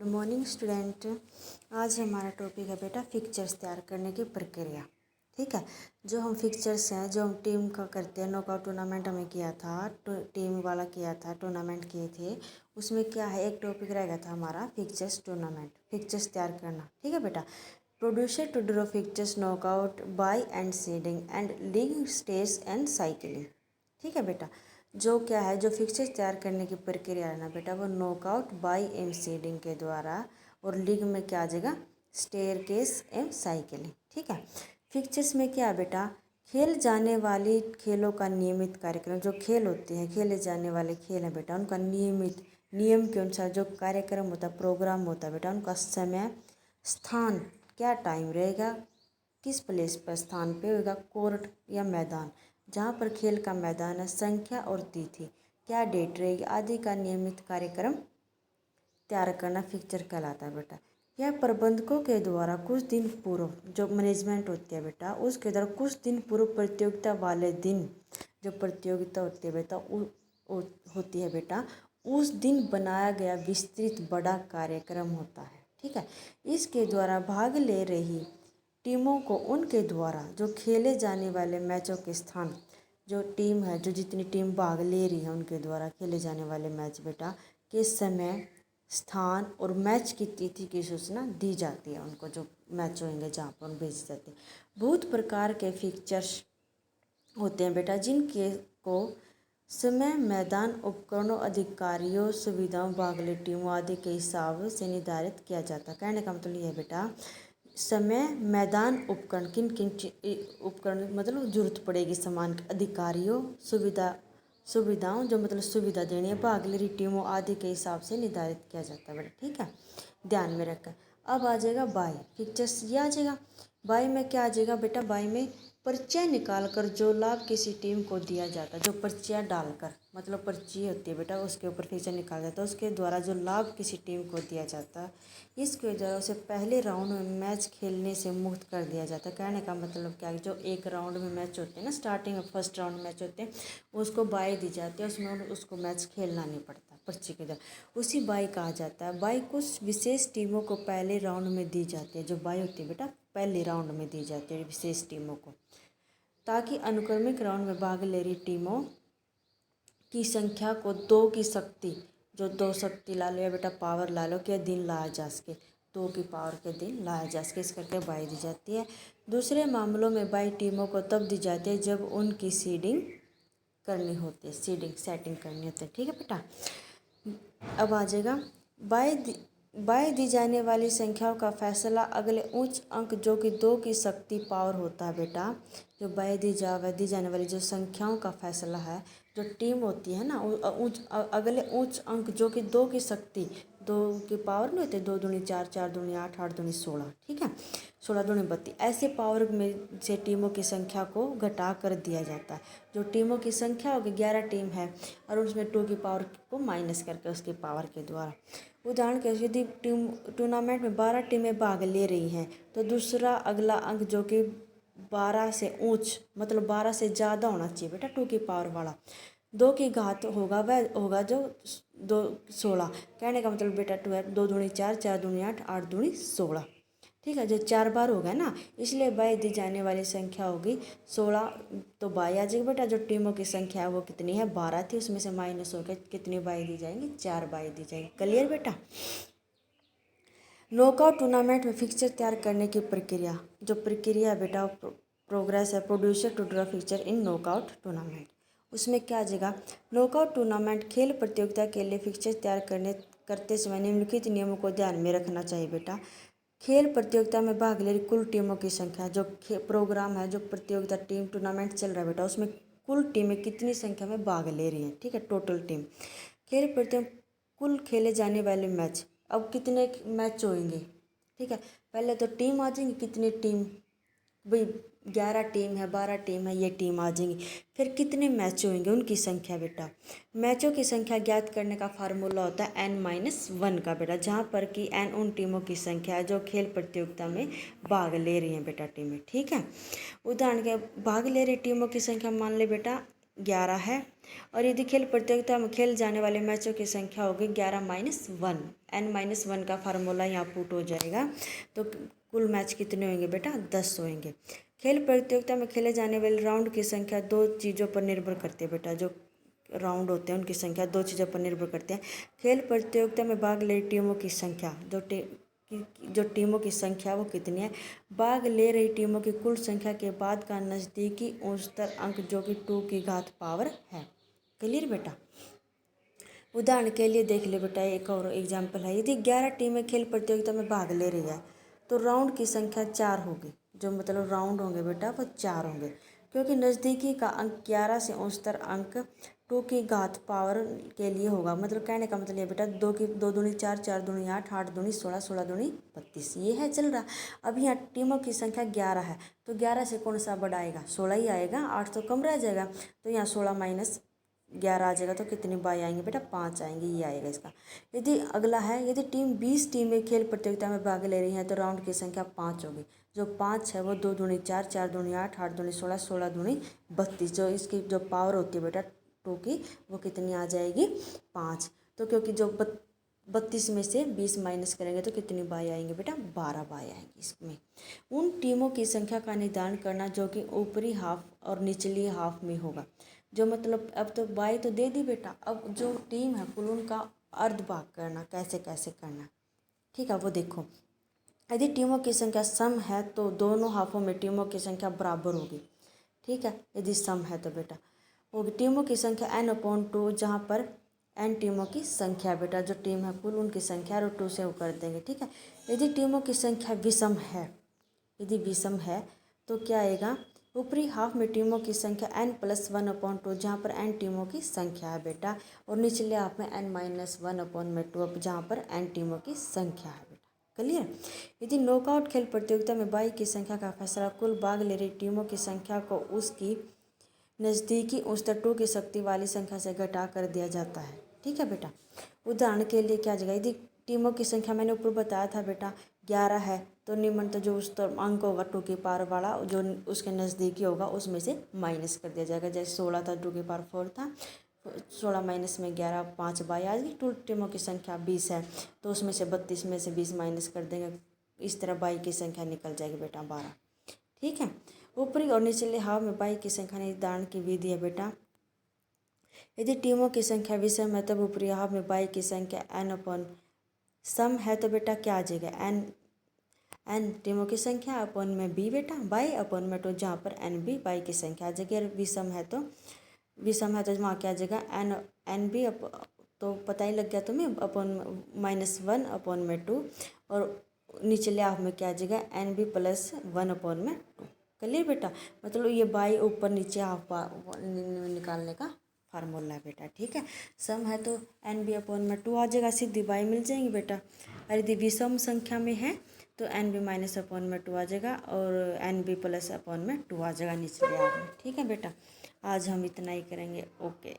Morning student. आज हमारा topic है बेटा फिक्चर्स तैयार करने की प्रक्रिया। ठीक है, जो हम फिक्चर्स हैं जो हम टीम का करते हैं, नॉकआउट टूर्नामेंट हमें किया था, टीम वाला किया था, टूर्नामेंट किए थे। उसमें क्या है, एक टॉपिक रह गया था हमारा फिक्चर्स टूर्नामेंट, फिक्चर्स तैयार करना। ठीक है बेटा, producer to draw fixtures knockout by and seeding and league stage and cycling. ठीक है बेटा, जो क्या है, जो फिक्चर्स तैयार करने की प्रक्रिया है ना बेटा, वो नॉकआउट बाय एंड सीडिंग के द्वारा, और लीग में क्या आ जाएगा, स्टेयरकेस एंड साइकिलिंग। ठीक है, फिक्चर्स में क्या है बेटा, खेल जाने वाली खेलों का नियमित कार्यक्रम, जो खेल होते हैं, खेले जाने वाले खेल हैं बेटा, उनका नियमित नियम के अनुसार जो कार्यक्रम होता है, प्रोग्राम होता है बेटा, उनका समय, स्थान, क्या टाइम रहेगा, किस प्लेस पर स्थान पे होगा, कोर्ट या मैदान, जहाँ पर खेल का मैदान है, संख्या और तिथि, क्या डेट रहेगी आदि का नियमित कार्यक्रम तैयार करना फिक्चर कहलाता है बेटा। यह प्रबंधकों के द्वारा कुछ दिन पूर्व, जो मैनेजमेंट होती है बेटा, उसके द्वारा कुछ दिन पूर्व प्रतियोगिता वाले दिन, जो प्रतियोगिता होती है बेटा होती है बेटा, उस दिन बनाया गया विस्तृत बड़ा कार्यक्रम होता है। ठीक है, इसके द्वारा भाग ले रही टीमों को उनके द्वारा जो खेले जाने वाले मैचों के स्थान, जो टीम है, जो जितनी टीम भाग ले रही है, उनके द्वारा खेले जाने वाले मैच बेटा के समय, स्थान और मैच की तिथि की सूचना दी जाती है उनको, जो मैच होंगे जहाँ पर भेज जाते हैं। बहुत प्रकार के फिक्चर्स होते हैं बेटा, जिनके को समय, मैदान, उपकरणों, अधिकारियों, सुविधाओं, भाग ले टीमों आदि के हिसाब से निर्धारित किया जाता है। कहने का मतलब ये है बेटा, समय, मैदान, उपकरण, किन किन उपकरण मतलब जरूरत पड़ेगी सामान, अधिकारियों, सुविधाओं जो मतलब सुविधा देनी है, भाग ले रही टीमों आदि के हिसाब से निर्धारित किया जाता है बेटा। ठीक है, ध्यान में रखकर। अब आ जाएगा बाई फिक्चर्स, ये आ जाएगा बाई में, क्या आ जाएगा बेटा, बाई में पर्चियाँ निकालकर जो लाभ किसी टीम को दिया जाता है, जो पर्चियाँ डालकर, मतलब पर्ची होती है बेटा, उसके ऊपर फीचर निकाला जाता है, उसके द्वारा जो लाभ किसी टीम को दिया जाता है, इसके द्वारा उसे पहले राउंड में मैच खेलने से मुक्त कर दिया जाता है। कहने का मतलब क्या है, जो एक राउंड में मैच होते हैं ना, स्टार्टिंग में फर्स्ट राउंड मैच होते हैं, उसको बाई दी जाती है, उसमें उसको मैच खेलना नहीं पड़ता पर्ची के द्वारा, उसी बाई कहा जाता है। बाई कुछ विशेष टीमों को पहले राउंड में दी जाती है, जो बाई होती है बेटा पहले राउंड में दी जाती है विशेष टीमों को, ताकि अनुक्रमिक राउंड में भाग ले रही टीमों की संख्या को दो की शक्ति, जो दो शक्ति ला लो या बेटा पावर ला लो, के दिन लाया जा सके, दो की पावर के दिन लाया जा सके, इस करके बाई दी जाती है। दूसरे मामलों में बाई टीमों को तब दी जाती है जब उनकी सीडिंग करनी होती है, सीडिंग सेटिंग करनी होती है। ठीक है बेटा, अब आ जाएगा बाई दी जाने वाली संख्याओं का फैसला अगले उच्च अंक, जो कि दो की शक्ति पावर होता है बेटा, जो बाई दी जाने वाली जो संख्याओं का फैसला है, जो टीम होती है ना, अगले उच्च अंक जो कि दो की शक्ति, दो की पावर नहीं होते, दो दूनी चार, चार दूनी आठ, आठ दूनी 16। ठीक है, 16 दूनी 32, ऐसे पावर में से टीमों की संख्या को घटा कर दिया जाता है। जो टीमों की संख्या होगी 11 टीम है, और उसमें 2 की पावर को माइनस करके उसकी पावर के द्वारा, उदाहरण के यदि टीम टूर्नामेंट में 12 टीमें भाग ले रही हैं, तो दूसरा अगला अंक जो कि 12 से ऊंच, मतलब 12 से ज़्यादा होना चाहिए बेटा, 2 की पावर वाला, 2 की घात होगा, वह होगा जो 2 16। कहने का मतलब बेटा 2 है, 2 दूनी 4, 4 दूनी 8, 8 दूनी 16। ठीक है, जो 4 बार होगा ना, इसलिए बाई दी जाने वाली संख्या होगी 16, तो बाई आ जाएगी बेटा। जो टीमों की संख्या है वो कितनी है, 12 थी, उसमें से माइनस होकर कितनी बाई दी जाएंगी, 4 बाई दी जाएंगी। क्लियर बेटा। नॉकआउट टूर्नामेंट में फिक्चर तैयार करने की प्रक्रिया, जो प्रक्रिया है बेटा, प्रोग्रेस है, producer to draw fixture in knockout tournament, उसमें क्या आ जाएगा, नॉकआउट टूर्नामेंट खेल प्रतियोगिता के लिए फिक्चर तैयार करते समय निम्नलिखित नियमों को ध्यान में रखना चाहिए बेटा। खेल प्रतियोगिता में भाग ले रही कुल टीमों की संख्या, जो प्रोग्राम है, जो प्रतियोगिता टीम टूर्नामेंट चल रहा है बेटा, उसमें कुल टीमें कितनी संख्या में भाग ले रही हैं। ठीक है, टोटल टीम। खेल प्रतियोगिता कुल खेले जाने वाले मैच, अब कितने मैच होंगे। ठीक है, पहले तो टीम आ जाएंगी, कितनी टीम भाई, 11 टीम है, 12 टीम है, ये टीम आ जाएंगी। फिर कितने मैच होंगे, उनकी संख्या बेटा, मैचों की संख्या ज्ञात करने का फार्मूला होता है n-1 का बेटा, जहाँ पर कि n उन टीमों की संख्या है जो खेल प्रतियोगिता में भाग ले रही हैं बेटा टीमें। ठीक है, उदाहरण के भाग ले रही टीमों की संख्या मान ले बेटा 11 है। और यदि खेल प्रतियोगिता में खेल जाने वाले मैचों की संख्या होगी 11-1, n-1 का फार्मूला यहाँ पुट हो जाएगा। तो कुल मैच कितने होंगे बेटा? 10 होंगे। खेल प्रतियोगिता में खेले जाने वाले राउंड की संख्या दो चीज़ों पर निर्भर करती है बेटा। जो राउंड होते हैं उनकी संख्या दो चीज़ों पर निर्भर करती है। खेल प्रतियोगिता में भाग ले रही टीमों की संख्या, जो टीमों की संख्या वो कितनी है? भाग ले रही टीमों की कुल संख्या के बाद का नज़दीकी उच्चतर अंक जो कि 2 की घात पावर है। क्लियर बेटा? उदाहरण के लिए देख ले बेटा, एक और एग्जाम्पल है। यदि 11 टीमें खेल प्रतियोगिता में भाग ले रही है तो राउंड की संख्या 4 होगी। जो मतलब राउंड होंगे बेटा वो 4 होंगे, क्योंकि नज़दीकी का अंक 11 से उच्चतर अंक 2 की घात पावर के लिए होगा। मतलब कहने का मतलब ये बेटा, 2 दूनी 4, 4 दूनी 8, 8 दूनी 16, 16 दूनी 32, ये है चल रहा। अब यहाँ टीमों की संख्या 11 है तो 11 से कौन सा बढ़ाएगा? 16 ही आएगा, 8 तो कम रह जाएगा। तो यहाँ 16 - 11 आ जाएगा तो कितनी बाई आएंगे बेटा? 5 आएंगे, ये आएगा इसका। यदि अगला है, यदि 20 टीमें खेल प्रतियोगिता में भाग ले रही हैं तो राउंड की संख्या 5 होगी। जो 5 है वो 2 दूनी 4, 4 दूनी 8, 8 दूनी 16, 16 दूनी 32। जो इसकी जो पावर होती है बेटा 2 की, वो कितनी आ जाएगी? 5। तो क्योंकि जो 32 में से 20 माइनस करेंगे तो कितनी बाई आएंगे बेटा? 12 बाई आएंगी इसमें। उन टीमों की संख्या का निर्धारण करना जो कि ऊपरी हाफ और निचली हाफ में होगा। जो मतलब अब तो बाई तो दे दी बेटा, अब जो टीम है कुल उनका अर्ध भाग करना कैसे कैसे करना, ठीक है वो देखो। यदि टीमों की संख्या सम है तो दोनों हाफों में टीमों की संख्या बराबर होगी। ठीक है, यदि सम है तो बेटा होगी टीमों की संख्या n/2, जहाँ पर n टीमों की संख्या बेटा, जो टीम है कुल उनकी संख्या और 2 से वो कर देंगे। ठीक है, यदि टीमों की संख्या विषम है, यदि विषम है तो क्या आएगा? ऊपरी हाफ में टीमों की संख्या n+1/2, जहाँ पर n टीमों की संख्या है बेटा, और निचले हाफ में n-1/2, जहाँ पर n टीमों की संख्या है बेटा। क्लियर? यदि नॉकआउट खेल प्रतियोगिता में बाई की संख्या का फैसला कुल भाग ले रही टीमों की संख्या को उसकी नज़दीकी उच्चतर 2 की शक्ति वाली संख्या से घटा कर दिया जाता है। ठीक है बेटा, उदाहरण के लिए क्या जगह, यदि टीमों की संख्या मैंने ऊपर बताया था बेटा 11 है तो निम्न तो जो उस अंक होगा 2 की पावर वाला, जो उसके नज़दीकी होगा उसमें से माइनस कर दिया जाएगा। जैसे 16 था 2 की पावर 4 था, 16 माइनस में 11, 5 बाई आ गई। 2 टीमों की संख्या 20 है तो उसमें से 32 में से 20 माइनस कर देंगे, इस तरह बाई की संख्या निकल जाएगी बेटा 12। ठीक है, ऊपरी और निचले हाफ में बाई की संख्या निर्धारण की विधि है बेटा। यदि टीमों की संख्या विषम है तब ऊपरी हाफ में बाई की संख्या n/सम है तो बेटा क्या आ जाएगा? n टीमों की संख्या अपन में b बेटा, बाई अपन में 2, जहाँ पर n b बाई की संख्या आ जाएगी। और विषम है तो वहाँ क्या आ जाएगा? n b तो पता ही लग गया तुम्हें, अपन -1/2, और निचले हाफ में क्या आ जाएगा? n b + 1/2। क्लियर बेटा? मतलब ये बाई ऊपर नीचे हाफ निकालने का फार्मूला है बेटा। ठीक है, सम है तो n/2 आ जाएगा, सीधी बाई मिल जाएंगी बेटा। और यदि विषम संख्या में है तो n b - 1/2 आ जाएगा और n b + 1/2 आ जाएगा निचले हाफ में। ठीक है बेटा, आज हम इतना ही करेंगे। ओके।